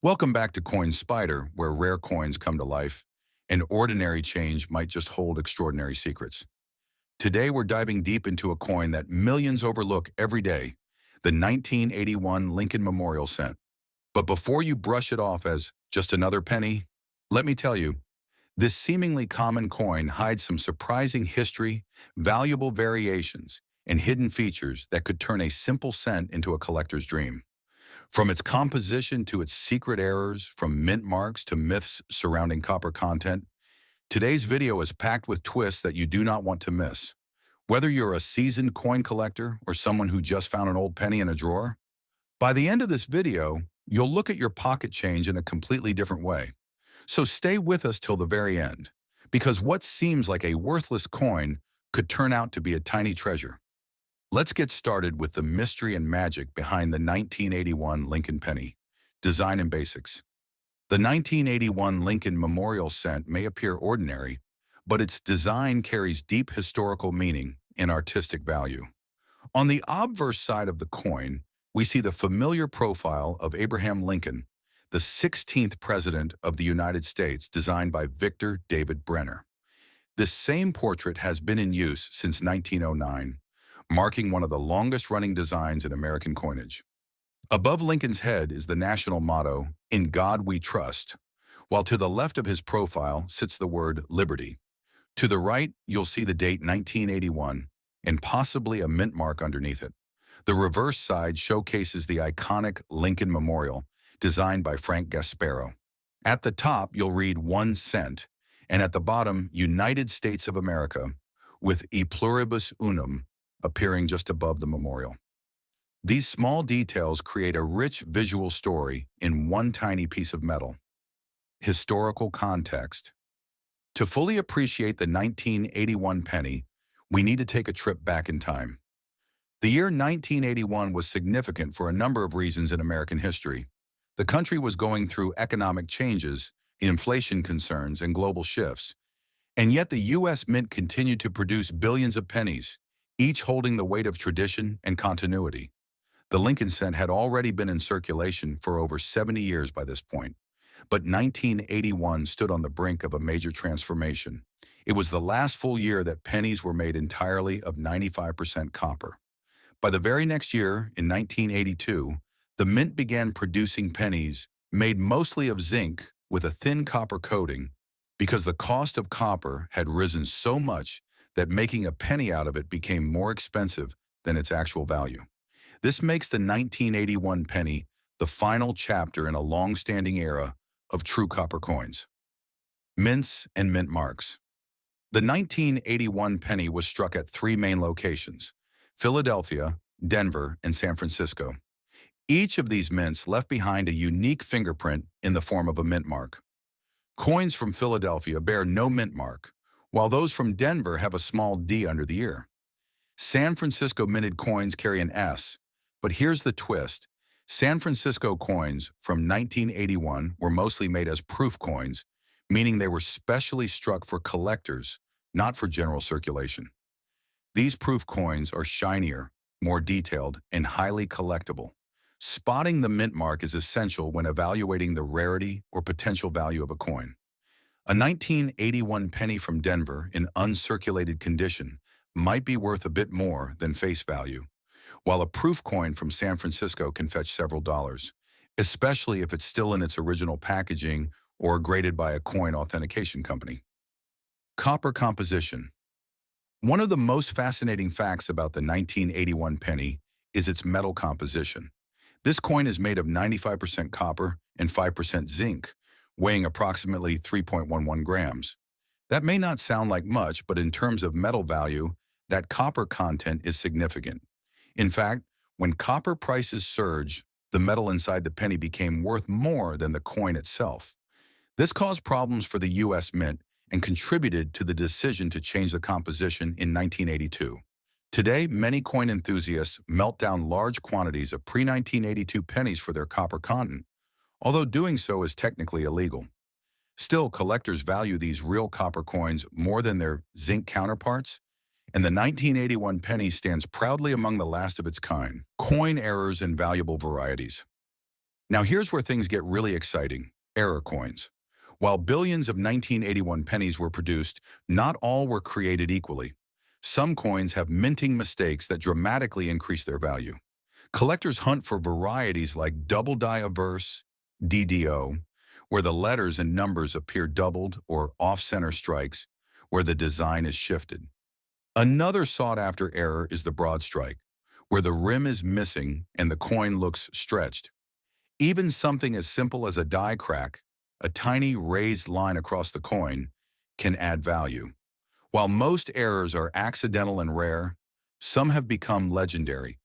Welcome back to Coin Spyder, where rare coins come to life, and ordinary change might just hold extraordinary secrets. Today, we're diving deep into a coin that millions overlook every day, the 1981 Lincoln Memorial Cent. But before you brush it off as just another penny, let me tell you, this seemingly common coin hides some surprising history, valuable variations, and hidden features that could turn a simple cent into a collector's dream. From its composition to its secret errors, from mint marks to myths surrounding copper content, today's video is packed with twists that you do not want to miss. Whether you're a seasoned coin collector or someone who just found an old penny in a drawer, by the end of this video, you'll look at your pocket change in a completely different way. So stay with us till the very end, because what seems like a worthless coin could turn out to be a tiny treasure. Let's get started with the mystery and magic behind the 1981 Lincoln penny. Design and basics. The 1981 Lincoln Memorial Cent may appear ordinary, but its design carries deep historical meaning and artistic value. On the obverse side of the coin, we see the familiar profile of Abraham Lincoln, the 16th President of the United States, designed by Victor David Brenner. This same portrait has been in use since 1909, marking one of the longest-running designs in American coinage. Above Lincoln's head is the national motto, "In God We Trust," while to the left of his profile sits the word "Liberty." To the right, you'll see the date 1981 and possibly a mint mark underneath it. The reverse side showcases the iconic Lincoln Memorial, designed by Frank Gasparo. At the top, you'll read 1 cent, and at the bottom, United States of America, with E pluribus unum appearing just above the memorial. These small details create a rich visual story in one tiny piece of metal. Historical context. To fully appreciate the 1981 penny, we need to take a trip back in time. The year 1981 was significant for a number of reasons in American history. The country was going through economic changes, inflation concerns, and global shifts. And yet the U.S. Mint continued to produce billions of pennies, each holding the weight of tradition and continuity. The Lincoln cent had already been in circulation for over 70 years by this point, but 1981 stood on the brink of a major transformation. It was the last full year that pennies were made entirely of 95% copper. By the very next year, in 1982, the mint began producing pennies made mostly of zinc with a thin copper coating because the cost of copper had risen so much that making a penny out of it became more expensive than its actual value. This makes the 1981 penny the final chapter in a long-standing era of true copper coins. Mints and mint marks. The 1981 penny was struck at 3 main locations: Philadelphia, Denver, and San Francisco. Each of these mints left behind a unique fingerprint in the form of a mint mark. Coins from Philadelphia bear no mint mark, while those from Denver have a small D under the ear. San Francisco minted coins carry an S, but here's the twist. San Francisco coins from 1981 were mostly made as proof coins, meaning they were specially struck for collectors, not for general circulation. These proof coins are shinier, more detailed, and highly collectible. Spotting the mint mark is essential when evaluating the rarity or potential value of a coin. A 1981 penny from Denver in uncirculated condition might be worth a bit more than face value, while a proof coin from San Francisco can fetch several dollars, especially if it's still in its original packaging or graded by a coin authentication company. Copper composition. One of the most fascinating facts about the 1981 penny is its metal composition. This coin is made of 95% copper and 5% zinc, weighing approximately 3.11 grams. That may not sound like much, but in terms of metal value, that copper content is significant. In fact, when copper prices surged, the metal inside the penny became worth more than the coin itself. This caused problems for the U.S. Mint and contributed to the decision to change the composition in 1982. Today, many coin enthusiasts melt down large quantities of pre-1982 pennies for their copper content, although doing so is technically illegal. Still, collectors value these real copper coins more than their zinc counterparts, and the 1981 penny stands proudly among the last of its kind. Coin errors and valuable varieties. Now here's where things get really exciting. Error coins. While billions of 1981 pennies were produced, not all were created equally. Some coins have minting mistakes that dramatically increase their value. Collectors hunt for varieties like double die averse, DDO, where the letters and numbers appear doubled, or off-center strikes, where the design is shifted. Another sought-after error is the broad strike, where the rim is missing and the coin looks stretched. Even something as simple as a die crack, a tiny raised line across the coin, can add value. While most errors are accidental and rare, some have become legendary.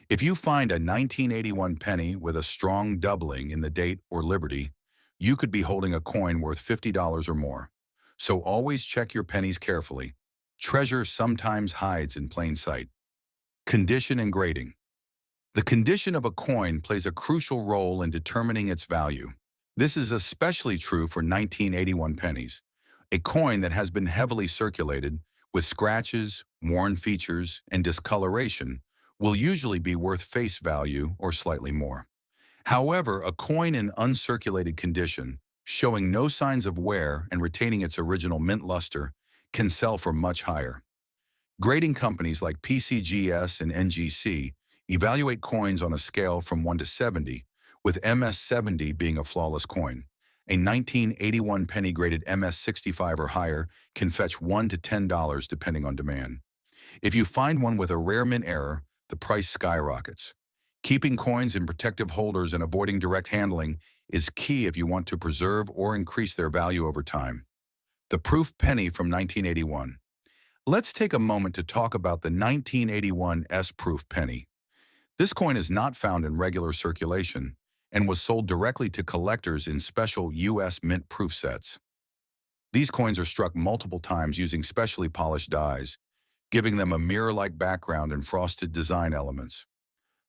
If you find a 1981 penny with a strong doubling in the date or liberty, you could be holding a coin worth $50 or more. So always check your pennies carefully. Treasure sometimes hides in plain sight. Condition and grading. The condition of a coin plays a crucial role in determining its value. This is especially true for 1981 pennies, a coin that has been heavily circulated, with scratches, worn features, and discoloration, will usually be worth face value or slightly more. However, a coin in uncirculated condition, showing no signs of wear and retaining its original mint luster, can sell for much higher. Grading companies like PCGS and NGC evaluate coins on a scale from 1 to 70, with MS-70 being a flawless coin. A 1981 penny graded MS-65 or higher can fetch $1 to $10 depending on demand. If you find one with a rare mint error, the price skyrockets. Keeping coins in protective holders and avoiding direct handling is key if you want to preserve or increase their value over time. The proof penny from 1981. Let's take a moment to talk about the 1981 S-proof penny. This coin is not found in regular circulation and was sold directly to collectors in special U.S. mint proof sets. These coins are struck multiple times using specially polished dies, giving them a mirror-like background and frosted design elements.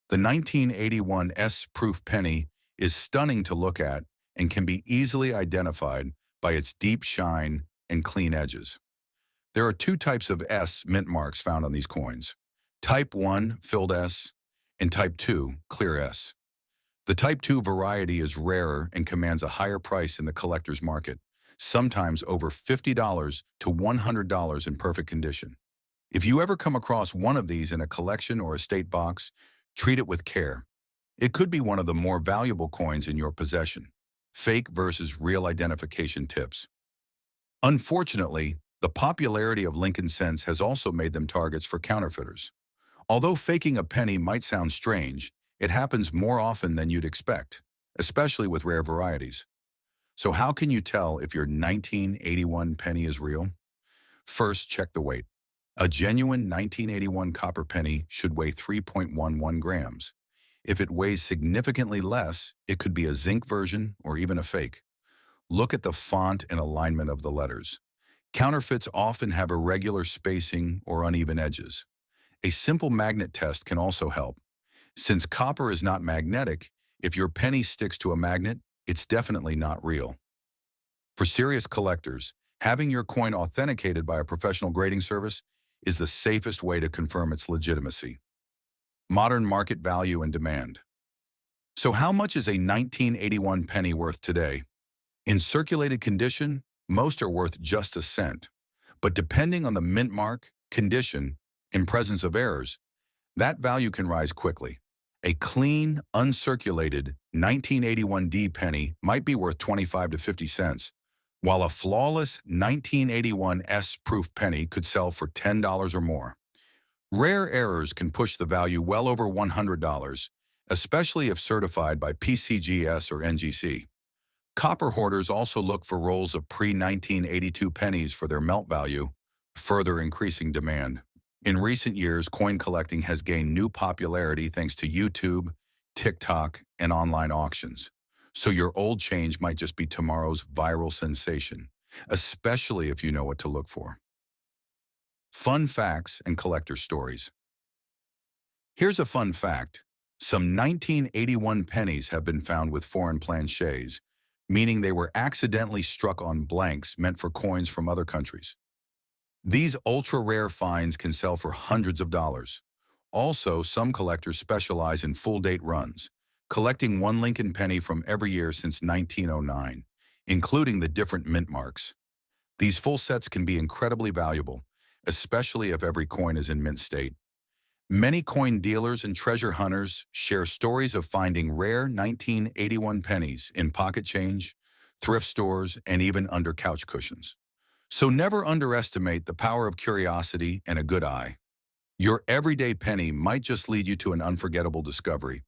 The 1981 S-proof penny is stunning to look at and can be easily identified by its deep shine and clean edges. There are two types of S mint marks found on these coins: Type 1, filled S, and Type 2, clear S. The Type 2 variety is rarer and commands a higher price in the collector's market, sometimes over $50 to $100 in perfect condition. If you ever come across one of these in a collection or estate box, treat it with care. It could be one of the more valuable coins in your possession. Fake versus real identification tips. Unfortunately, the popularity of Lincoln cents has also made them targets for counterfeiters. Although faking a penny might sound strange, it happens more often than you'd expect, especially with rare varieties. So how can you tell if your 1981 penny is real? First, check the weight. A genuine 1981 copper penny should weigh 3.11 grams. If it weighs significantly less, it could be a zinc version or even a fake. Look at the font and alignment of the letters. Counterfeits often have irregular spacing or uneven edges. A simple magnet test can also help. Since copper is not magnetic, if your penny sticks to a magnet, it's definitely not real. For serious collectors, having your coin authenticated by a professional grading service is the safest way to confirm its legitimacy. Modern market value and demand. So how much is a 1981 penny worth today? In circulated condition, most are worth just a cent. But depending on the mint mark, condition, and presence of errors, that value can rise quickly. A clean, uncirculated 1981D penny might be worth 25 to 50 cents, while a flawless 1981 S-proof penny could sell for $10 or more. Rare errors can push the value well over $100, especially if certified by PCGS or NGC. Copper hoarders also look for rolls of pre-1982 pennies for their melt value, further increasing demand. In recent years, coin collecting has gained new popularity thanks to YouTube, TikTok, and online auctions. So your old change might just be tomorrow's viral sensation, especially if you know what to look for. Fun facts and collector stories. Here's a fun fact. Some 1981 pennies have been found with foreign planchets, meaning they were accidentally struck on blanks meant for coins from other countries. These ultra-rare finds can sell for hundreds of dollars. Also, some collectors specialize in full-date runs. collecting one Lincoln penny from every year since 1909, including the different mint marks. These full sets can be incredibly valuable, especially if every coin is in mint state. Many coin dealers and treasure hunters share stories of finding rare 1981 pennies in pocket change, thrift stores, and even under couch cushions. So never underestimate the power of curiosity and a good eye. Your everyday penny might just lead you to an unforgettable discovery.